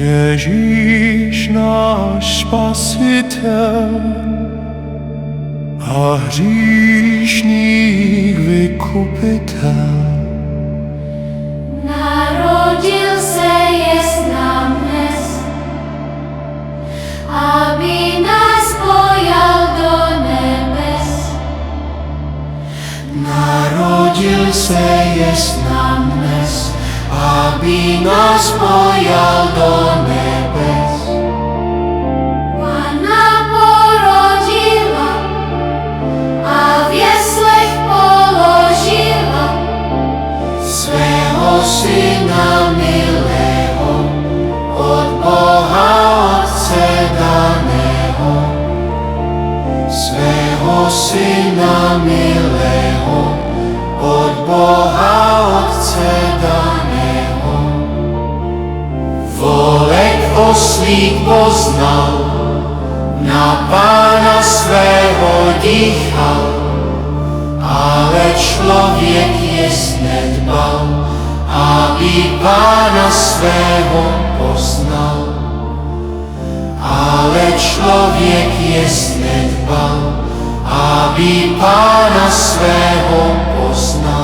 Ježíš náš Spasitel a hříšník vykupitel. Narodil se jest nám dnes, aby nás pojal do nebes. Narodil se jest nám dnes, aby nás pojal do nebes. Panna porodila a v jeslech položila Svého Syna milého, od Boha Otce daného. Svého Syna milého, od Boha Otce daného. Volek oslík poznal, na Pána svého dýchal, ale člověk jest nedbal, aby Pána svého poznal. Ale člověk jest nedbal, aby Pána svého poznal.